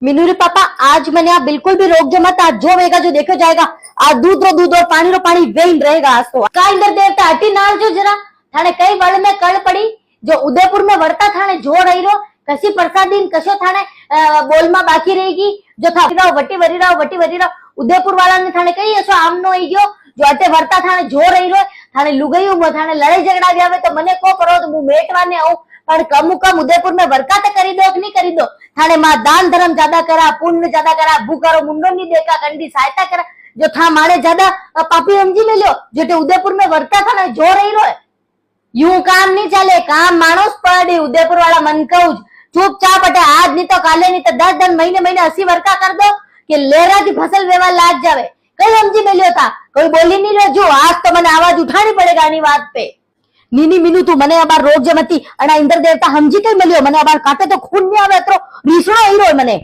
मीनू रे पापा आज मैंने आप बिल्कुल भी रोक जो मत। आज जो होगा जो देखो जाएगा। आज दूध और पानी रो पानी वेन रहेगा। आज तो का इंद्र देवता हटी नाल जो जरा थाने कई वळ में कळ पड़ी जो उदयपुर में वर्ता थाने जो रही रो कसी प्रसादी कशो थाने बोल में बाकी रहेगी जो था वटी वरी रहो उदयपुर वाला ने थाने कई ऐसो आमनो आई गयो जो अटे वर्ता थाने जो रही रो थाने लुगाई थाने लड़ाई झगड़ा भी आवे तो मने को करो तो मु मेटवाने आऊं पर कम उदयपुर में वर्का तो करी दो कि नहीं करी दो थाने मां दान धर्म ज्यादा करा पुण्य ज्यादा करा भूखारो मुंडो नहीं देखा कंडी सहायता करा जो था माने ज्यादा पापी समझी ले लो जो उदयपुर में वर्ता था जो रही रो यूं काम नहीं चले काम मानोस पड़ी उदयपुर वाला मन कहू चुपचाप अटे आज नहीं तो काले नहीं तो 10 महीने 80 वर्का कर दो कि लेरा की फसल व्यवहार लाग जावे कई समझी मिलियो था कोई बोली नहीं रहो जो आज तो मैंने आवाज उठानी पड़ेगा आनी बात पे नीनी मीनू तू मने अबार रोग जमती अना इंद्र देवता समझी कई मिलियो मने अबार काटे तो खून नहीं आवे तो रीसणो हीरो मने